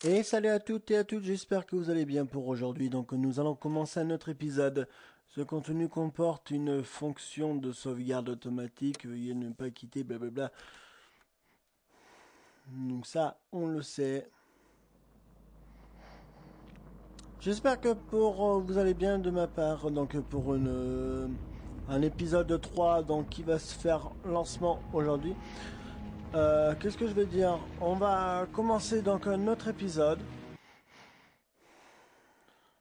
Et salut à toutes et à toutes, j'espère que vous allez bien pour aujourd'hui. Donc nous allons commencer un autre épisode. Ce contenu comporte une fonction de sauvegarde automatique, veuillez ne pas quitter, blablabla. Donc ça, on le sait. J'espère que vous allez bien de ma part. Donc pour un épisode 3 donc, qui va se faire lancement aujourd'hui. Qu'est-ce que je vais dire? On va commencer donc un autre épisode.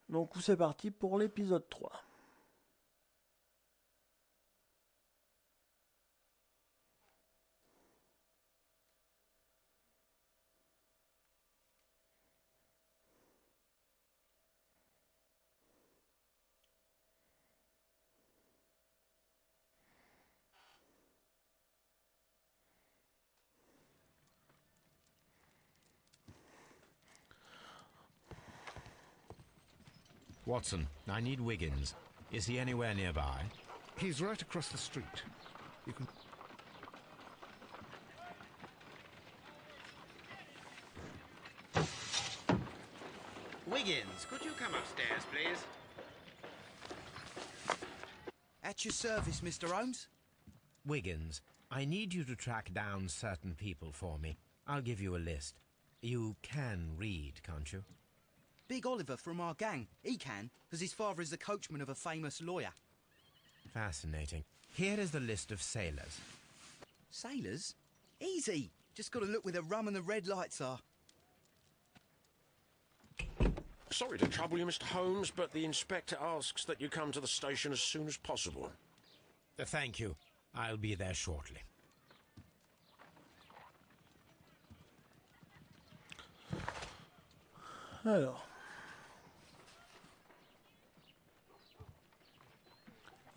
Donc c'est parti pour l'épisode 3. Watson, I need Wiggins. Is he anywhere nearby? He's right across the street. You can... Wiggins, could you come upstairs, please? At your service, Mr. Holmes. Wiggins, I need you to track down certain people for me. I'll give you a list. You can read, can't you? Big Oliver from our gang. He can, because his father is the coachman of a famous lawyer. Fascinating. Here is the list of sailors. Sailors? Easy. Just got to look where the rum and the red lights are. Sorry to trouble you, Mr. Holmes, but the inspector asks that you come to the station as soon as possible. Thank you. I'll be there shortly. Alors.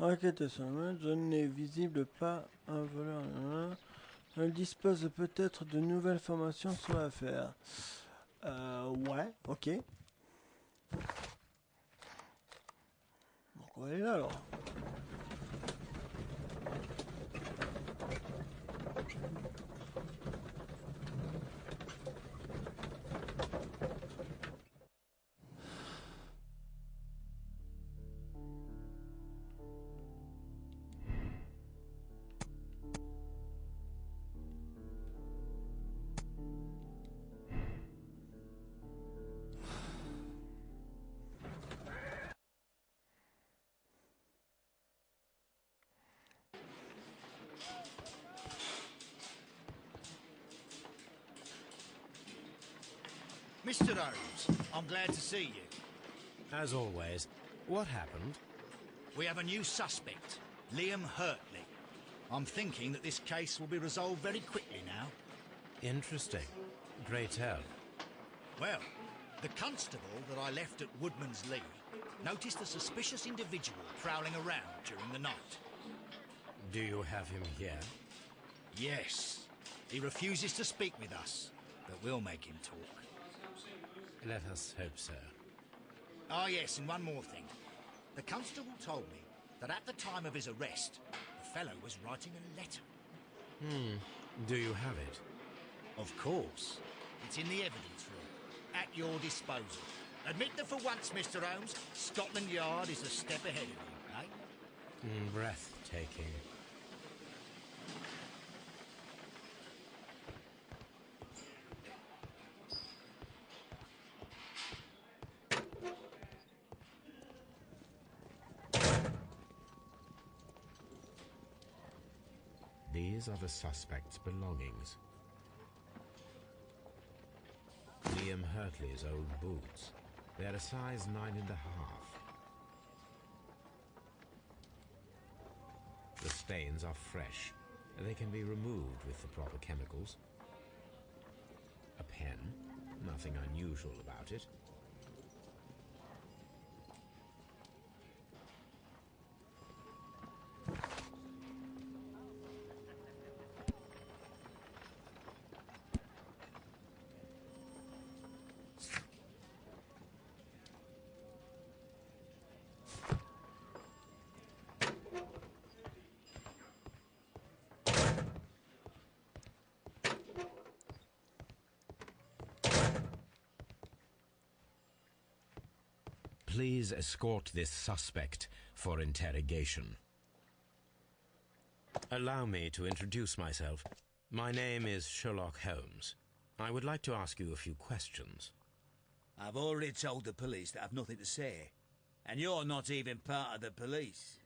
Enquête sur le mode, je n'ai visible pas un voleur. Elle dispose peut-être de nouvelles formations sur l'affaire. Ouais, ok. Donc on va aller là alors. Mr. Holmes, I'm glad to see you. As always, what happened? We have a new suspect, Liam Hurtley. I'm thinking that this case will be resolved very quickly now. Interesting. Pray tell. Well, the constable that I left at Woodman's Lee noticed a suspicious individual prowling around during the night. Do you have him here? Yes. He refuses to speak with us, but we'll make him talk. Let us hope so. Ah, yes, and one more thing. The constable told me that at the time of his arrest, the fellow was writing a letter. Do you have it? Of course. It's in the evidence room, at your disposal. Admit that for once, Mr. Holmes, Scotland Yard is a step ahead of you, eh? Breathtaking. These are the suspect's belongings. Liam Hurtley's old boots. They're a size 9.5. The stains are fresh. They can be removed with the proper chemicals. A pen. Nothing unusual about it. please escort this suspect for interrogation. Allow me to introduce myself. My name is Sherlock Holmes. I would like to ask you a few questions. I've already told the police that I've nothing to say. And you're not even part of the police.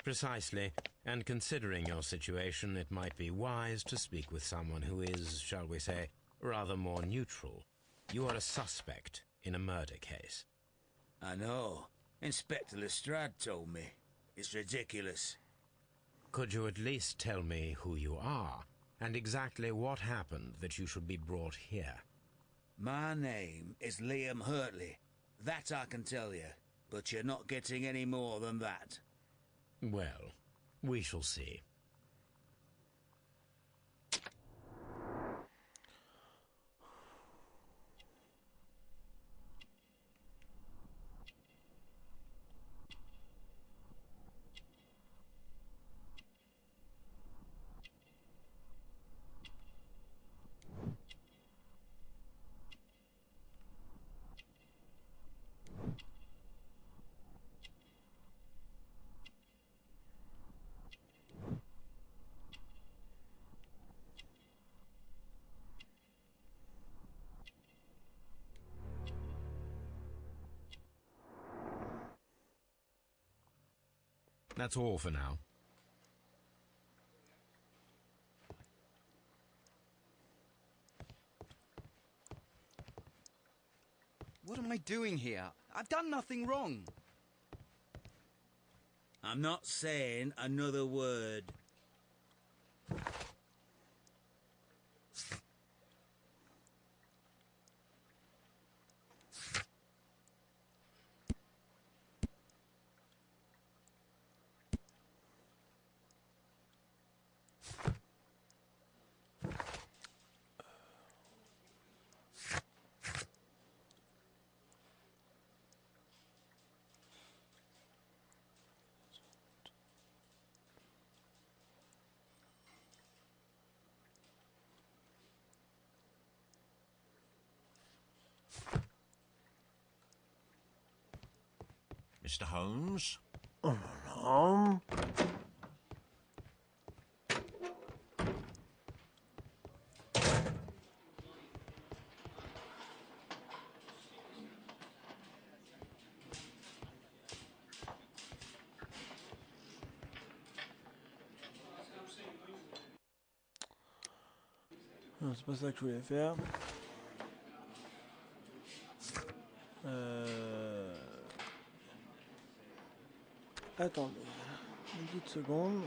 Precisely. And considering your situation, it might be wise to speak with someone who is, shall we say, rather more neutral. You are a suspect in a murder case. I know. Inspector Lestrade told me. It's ridiculous. Could you at least tell me who you are, and exactly what happened that you should be brought here? My name is Liam Hurtley. That I can tell you. But you're not getting any more than that. Well, we shall see. That's all for now. What am I doing here? I've done nothing wrong. I'm not saying another word. Mr. Holmes? Non, c'est pas ça que je voulais faire. Attendez, une petite seconde.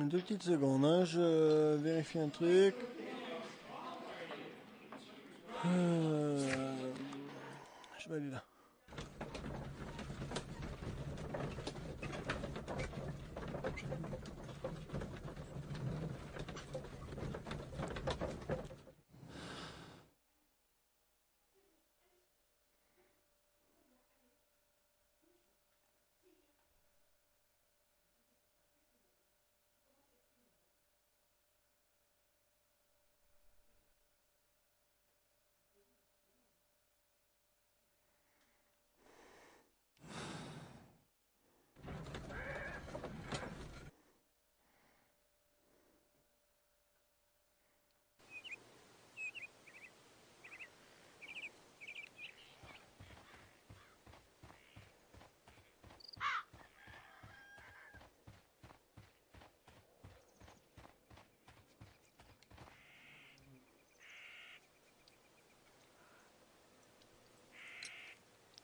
Deux petites secondes, hein, je vérifie un truc. Je vais aller là.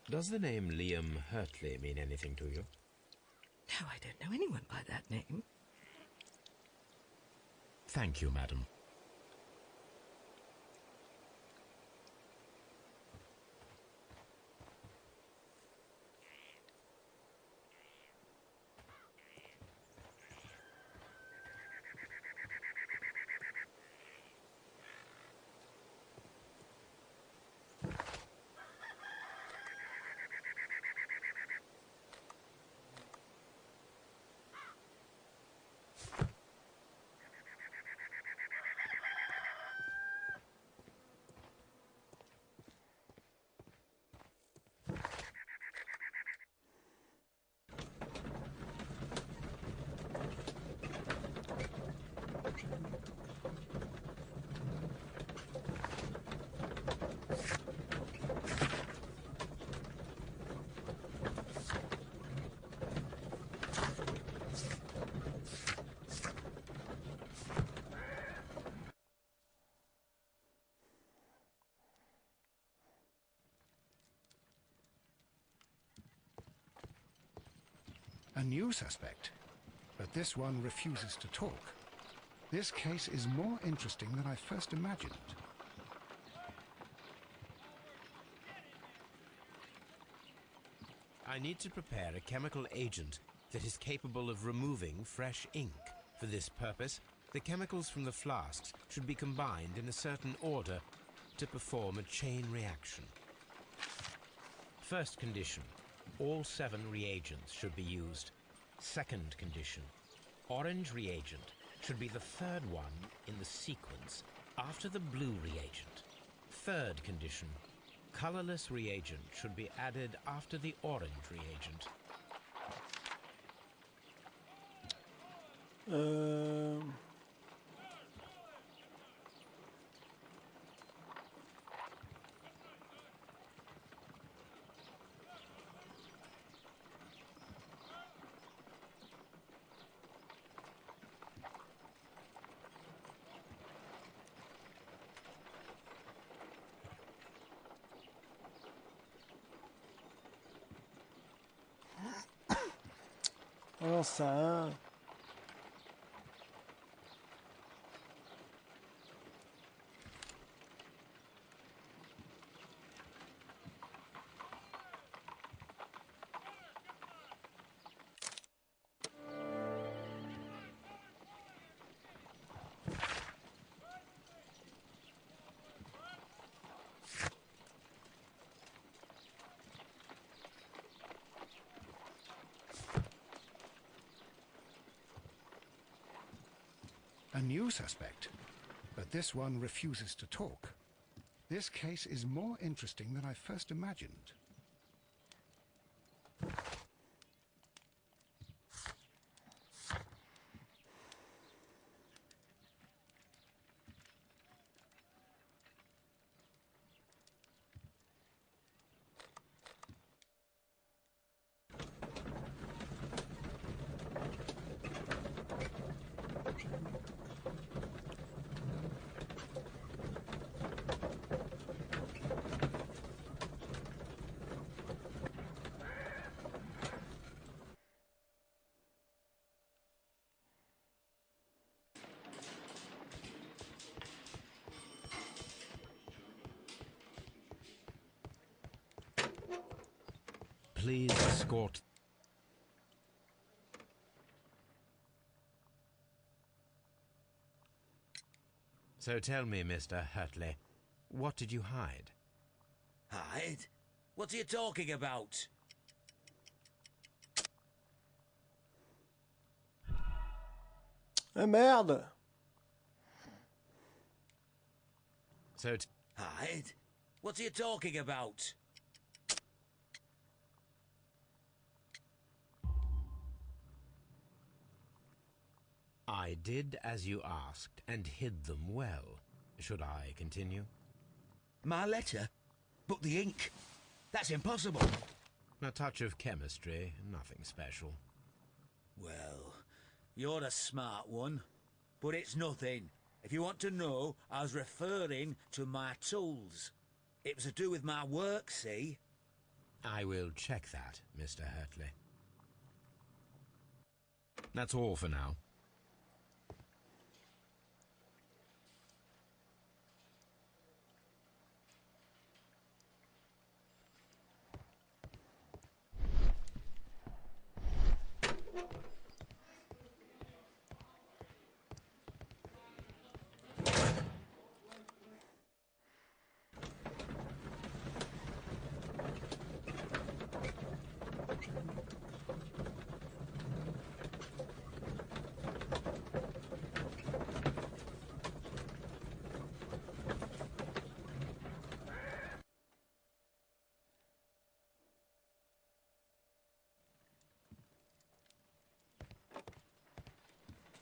Does the name Liam Hurtley mean anything to you? No, I don't know anyone by that name. Thank you, madam. A new suspect, but this one refuses to talk. This case is more interesting than I first imagined. I need to prepare a chemical agent that is capable of removing fresh ink. For this purpose, the chemicals from the flasks should be combined in a certain order to perform a chain reaction. First condition, all 7 reagents should be used. Second condition, orange reagent should be the third one in the sequence after the blue reagent. Third condition, colorless reagent should be added after the orange reagent. Alors ça... A new suspect, but this one refuses to talk. This case is more interesting than I first imagined. Please escort. So tell me, Mr. Hurtley, what did you hide? Hide? What are you talking about? merde! So Hide? What are you talking about? I did as you asked and hid them well. Should I continue? My letter? But the ink? That's impossible. A touch of chemistry, nothing special. Well, you're a smart one. But it's nothing. If you want to know, I was referring to my tools. It was to do with my work, see? I will check that, Mr. Hurtley. That's all for now.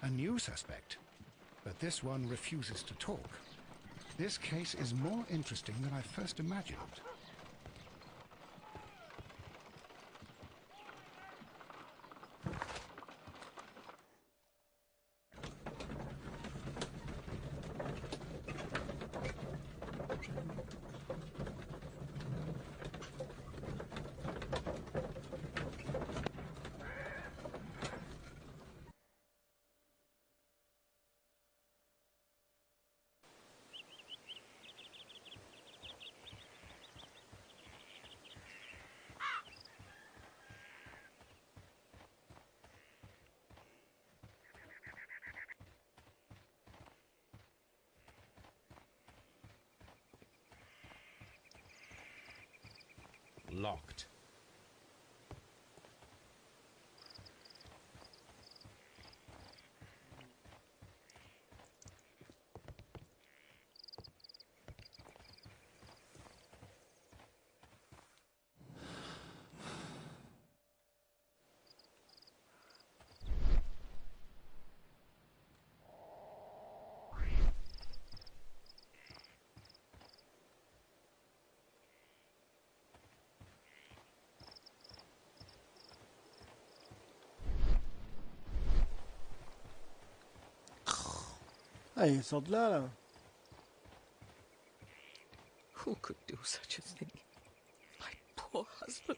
A new suspect, but this one refuses to talk. This case is more interesting than I first imagined. Locked. Ah, ils sortent là. Who could do such a thing? My poor husband.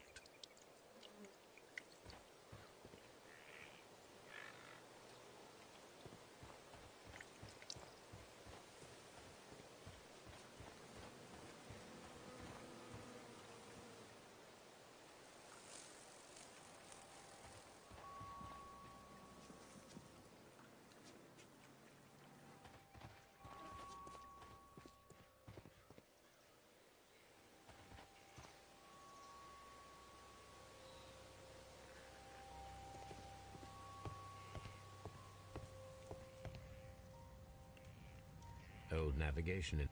Old navigation in...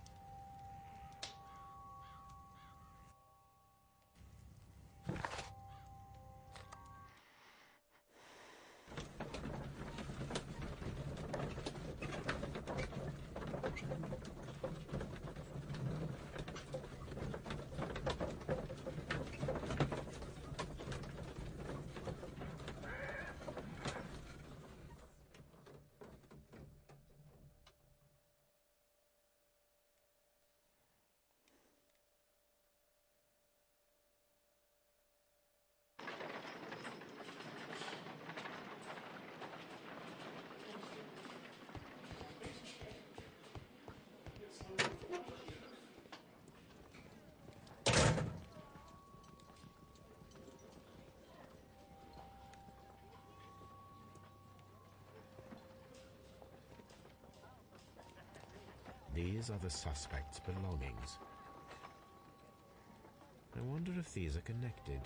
These are the suspect's belongings. I wonder if these are connected.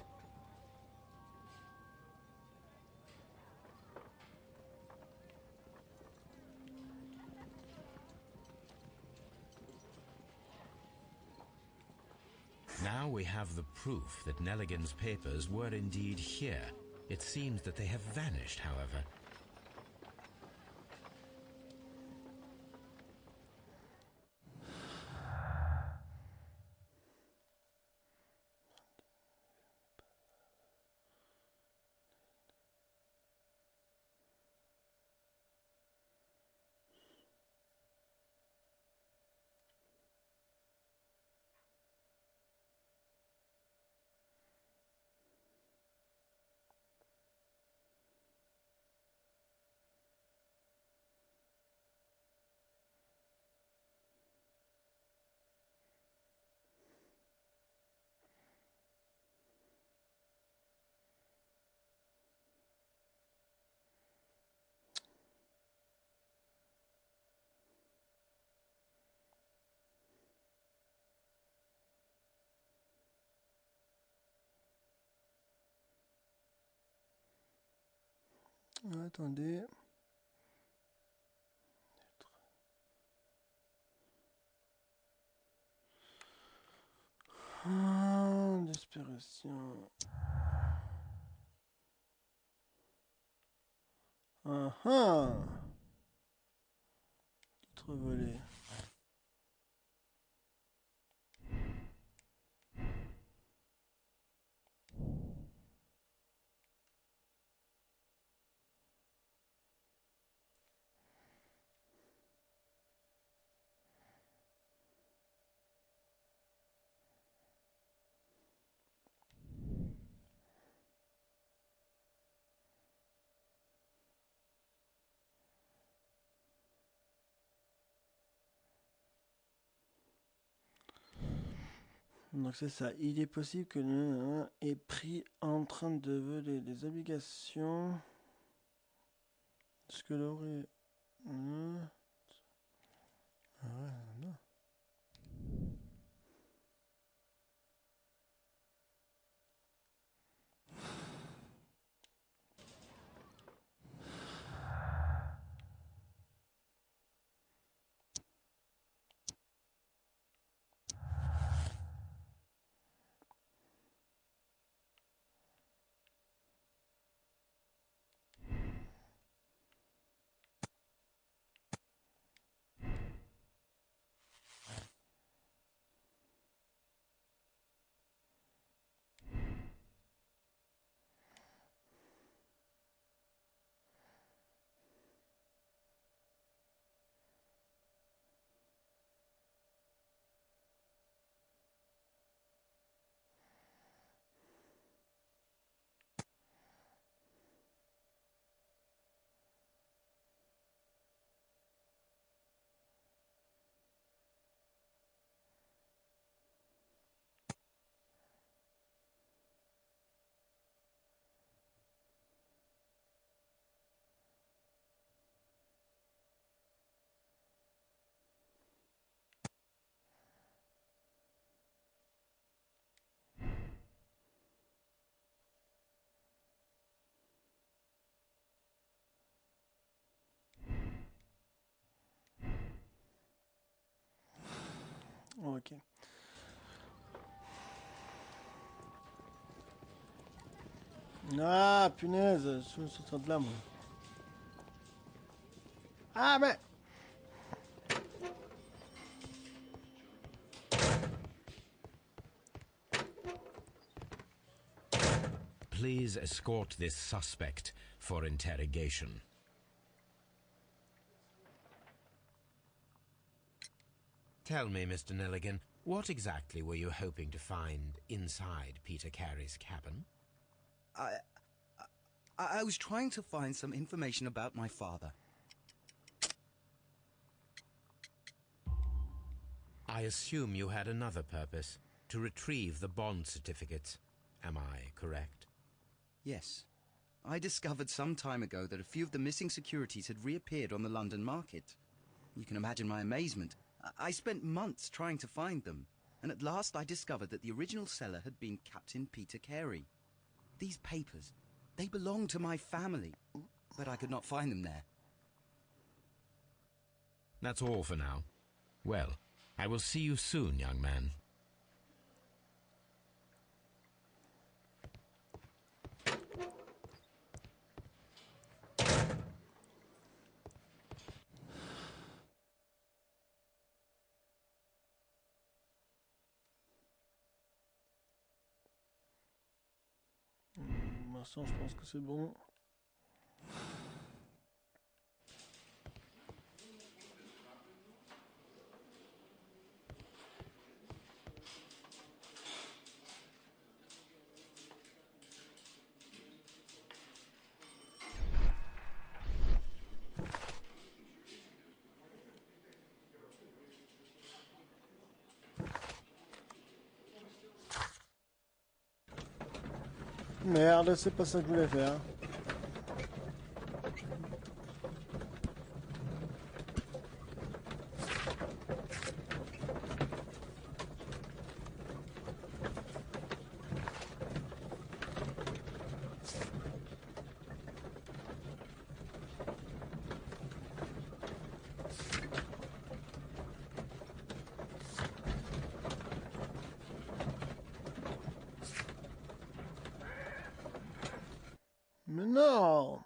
Now we have the proof that Nelligan's papers were indeed here. It seems that they have vanished, however. Attendez. Desperation. Ah ah. être volé. Donc c'est ça, il est possible que le est pris en train de voler des obligations. Ce que l'aurait... Ah ouais, non. Ok. Ah, punaise, je suis sur de là, moi. Ah, mais... Please escort this suspect for interrogation. Tell me, Mr. Nelligan, what exactly were you hoping to find inside Peter Carey's cabin? I was trying to find some information about my father. I assume you had another purpose, to retrieve the bond certificates. Am I correct? Yes. I discovered some time ago that a few of the missing securities had reappeared on the London market. You can imagine my amazement. I spent months trying to find them, and at last I discovered that the original seller had been Captain Peter Carey. These papers, they belong to my family, but I could not find them there. That's all for now. Well, I will see you soon, young man. Pour l'instant, je pense que c'est bon. Merde, c'est pas ça que je voulais faire. Mais non!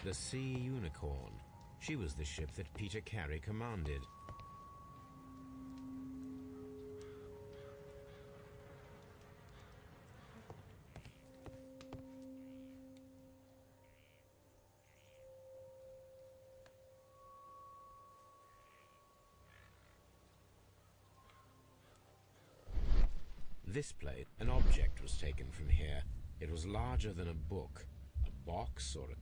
The Sea Unicorn. She was the ship that Peter Carey commanded. This plate, an object was taken from here. It was larger than a book, a box or a...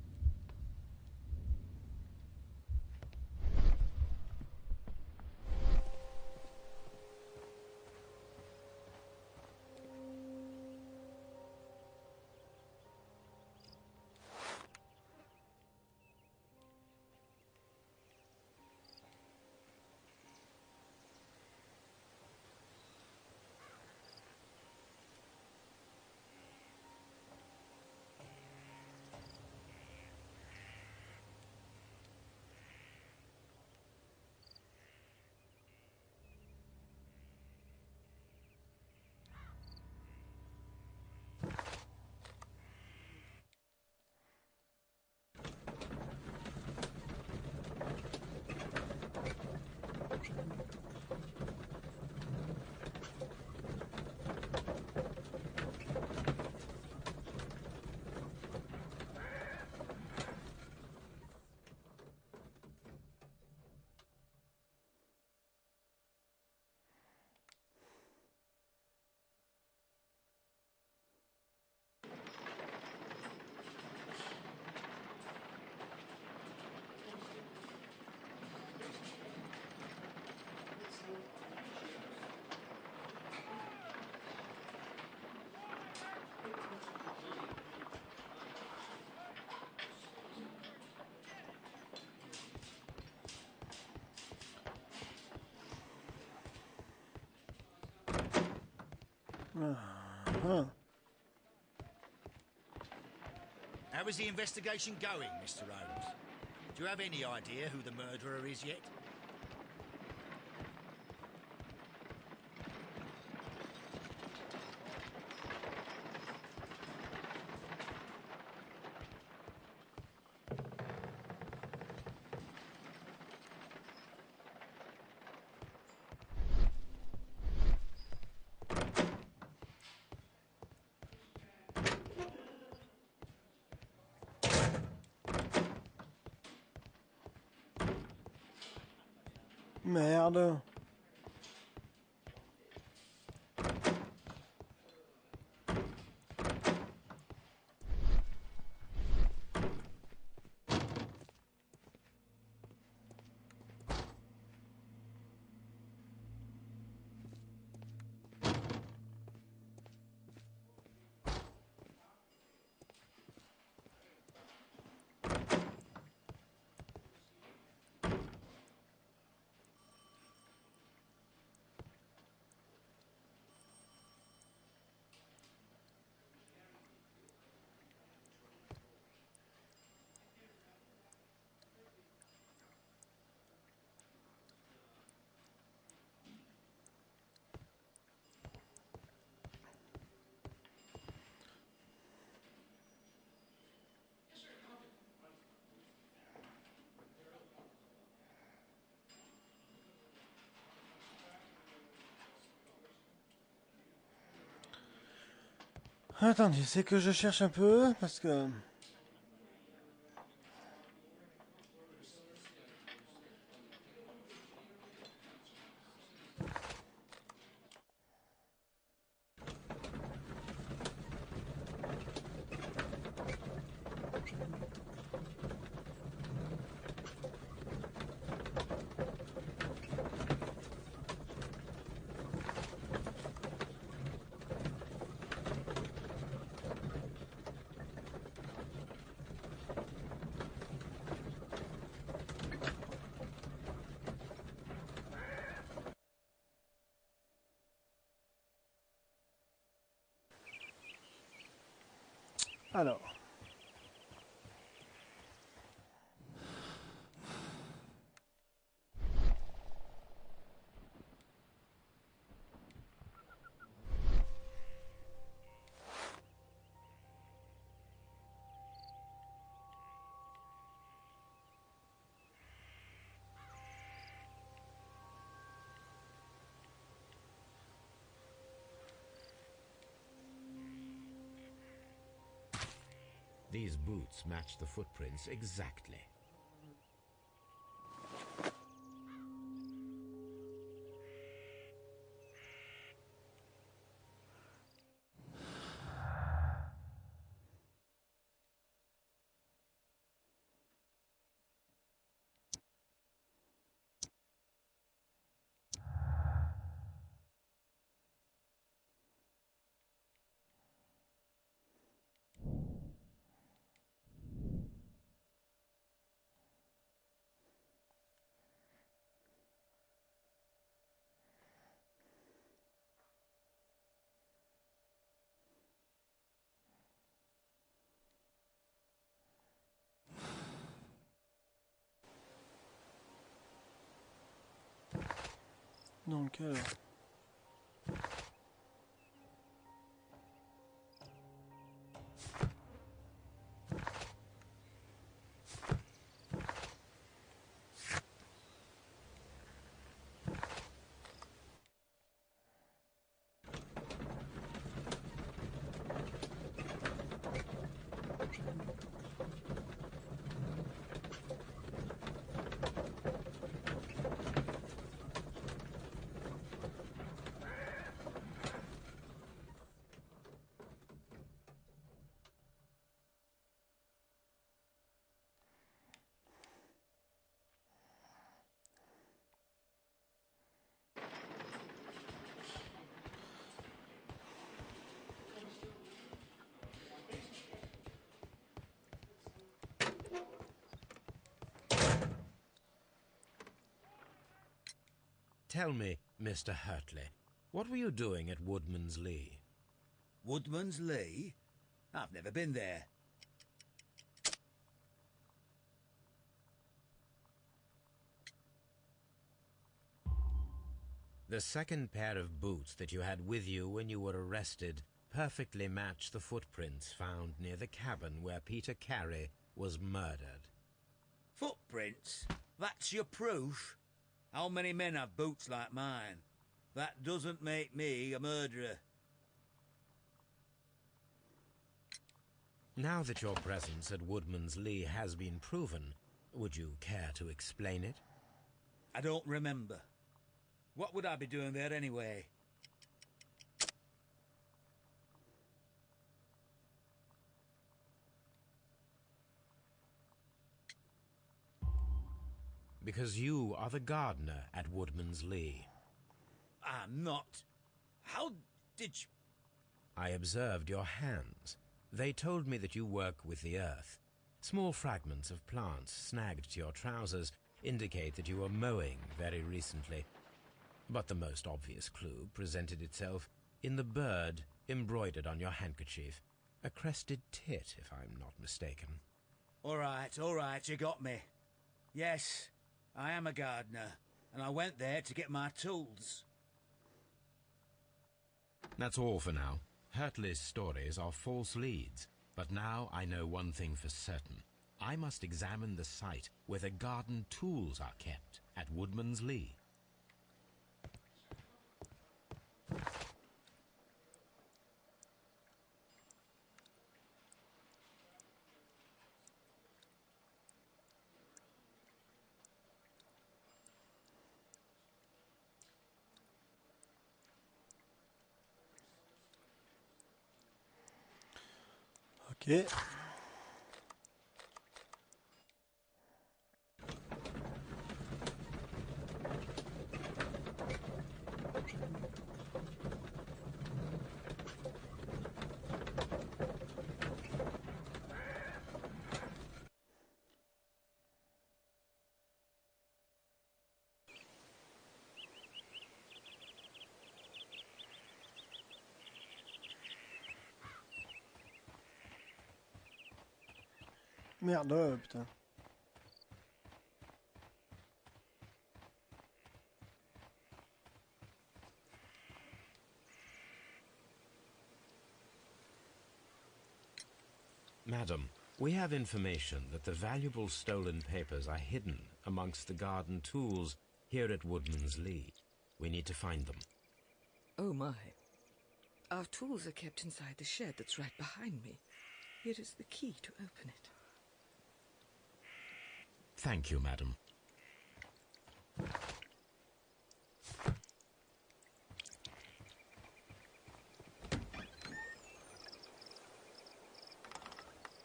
How is the investigation going, Mr. Holmes? Do you have any idea who the murderer is yet? Merde. Attendez, c'est que je cherche un peu, parce que... Alors... These boots match the footprints exactly. Donc alors... Tell me, Mr. Hurtley, what were you doing at Woodman's Lee? Woodman's Lee? I've never been there. The second pair of boots that you had with you when you were arrested perfectly match the footprints found near the cabin where Peter Carey was murdered. Footprints? That's your proof? How many men have boots like mine? That doesn't make me a murderer. Now that your presence at Woodman's Lee has been proven, would you care to explain it? I don't remember. What would I be doing there anyway? Because you are the gardener at Woodman's Lee. I'm not. How did you... I observed your hands. They told me that you work with the earth. Small fragments of plants snagged to your trousers indicate that you were mowing very recently. But the most obvious clue presented itself in the bird embroidered on your handkerchief. A crested tit, if I'm not mistaken. All right, you got me. Yes, I am a gardener, and I went there to get my tools. That's all for now. Hurtley's stories are false leads, but now I know one thing for certain. I must examine the site where the garden tools are kept at Woodman's Lee. Ok. Merde, putain. Madam, we have information that the valuable stolen papers are hidden amongst the garden tools here at Woodman's Lee. We need to find them. Oh my. Our tools are kept inside the shed that's right behind me. Here is the key to open it. Thank you, madam.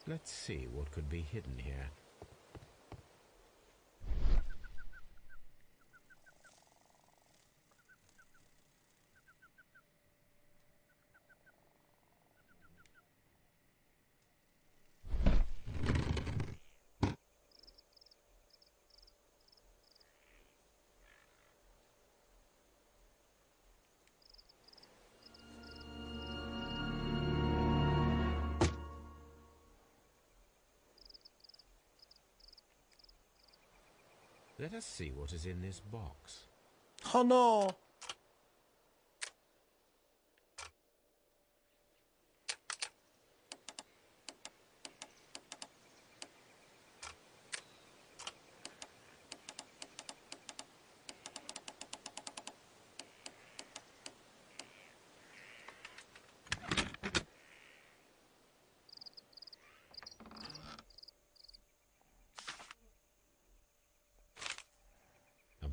Let's see what could be hidden here. Let us see what is in this box. Oh no!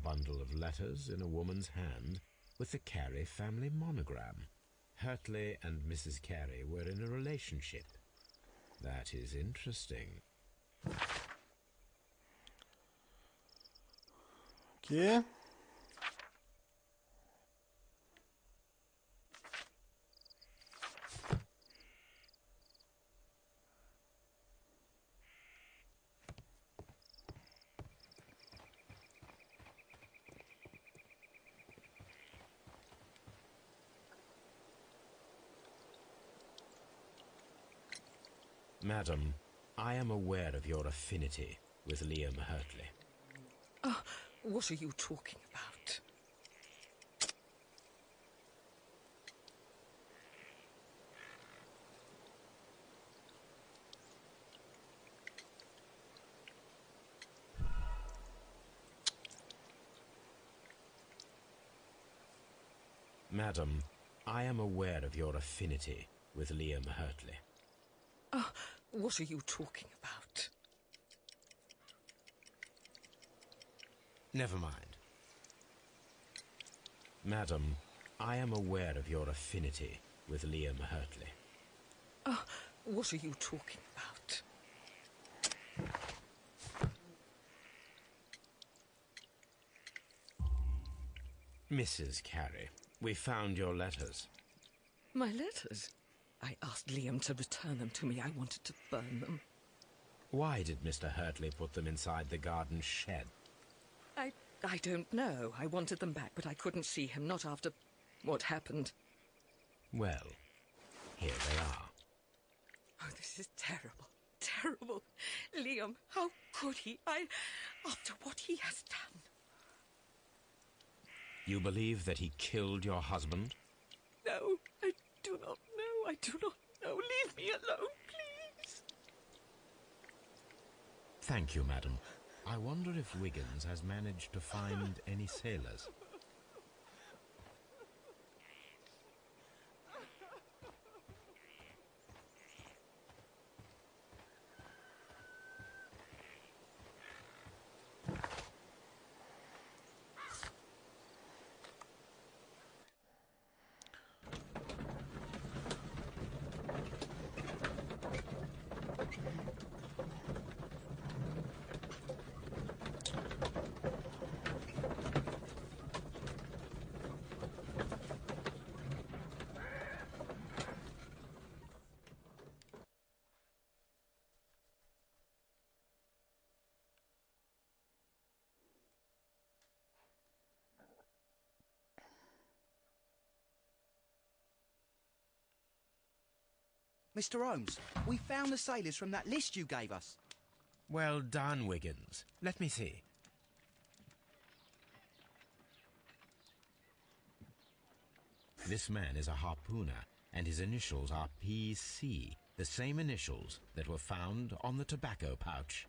Bundle of letters in a woman's hand with the Carey family monogram. Hurtley and Mrs. Carey were in a relationship. That is interesting. Okay. Madam, I am aware of your affinity with Liam Hurtley. Oh, what are you talking about? Madam, I am aware of your affinity with Liam Hurtley. Oh, what are you talking about? Never mind. Madam, I am aware of your affinity with Liam Hurtley. Oh, what are you talking about? Mrs. Carey, we found your letters. My letters? I asked Liam to return them to me. I wanted to burn them. Why did Mr. Hurtley put them inside the garden shed? I don't know. I wanted them back, but I couldn't see him, not after what happened. Well, here they are. Oh, this is terrible. Terrible. Liam, how could he? After what he has done. You believe that he killed your husband? No, I do not know. I do not know. Leave me alone, please. Thank you, madam. I wonder if Wiggins has managed to find any sailors. Mr. Holmes, we found the sailors from that list you gave us. Well done, Wiggins. Let me see. This man is a harpooner, and his initials are PC, the same initials that were found on the tobacco pouch.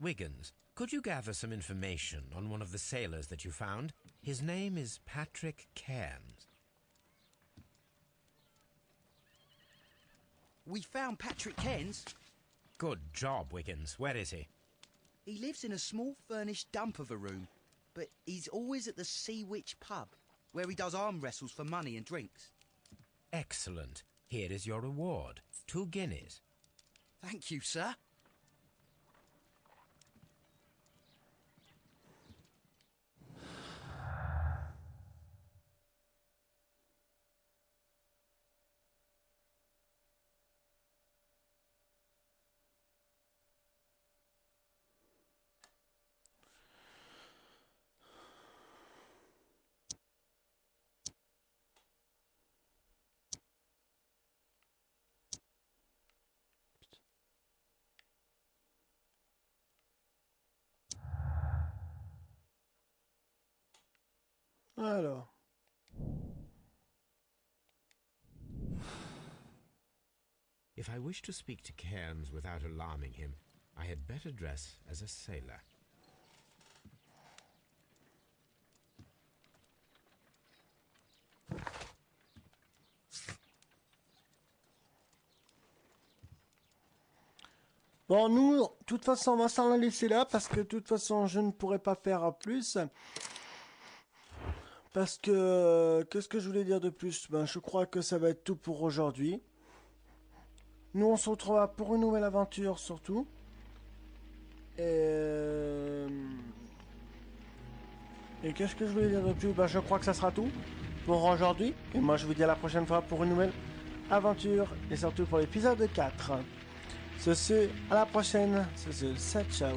Wiggins, could you gather some information on one of the sailors that you found? His name is Patrick Cairns. We found Patrick Cairns. Good job, Wiggins. Where is he? He lives in a small furnished dump of a room, but he's always at the Sea Witch pub, where he does arm wrestles for money and drinks. Excellent. Here is your reward. 2 guineas. Thank you, sir. Alors. If I wish to speak to Cairns without alarming him, I had better dress as a sailor. Bon, nous, de toute façon, on va s'en laisser là parce que de toute façon, je ne pourrais pas faire plus. Parce que, qu'est-ce que je voulais dire de plus? Ben, je crois que ça va être tout pour aujourd'hui. Nous, on se retrouvera pour une nouvelle aventure, surtout. Et qu'est-ce que je voulais dire de plus? Ben, je crois que ça sera tout pour aujourd'hui. Et moi, je vous dis à la prochaine fois pour une nouvelle aventure. Et surtout pour l'épisode 4. Ceci, à la prochaine. Ceci, ciao.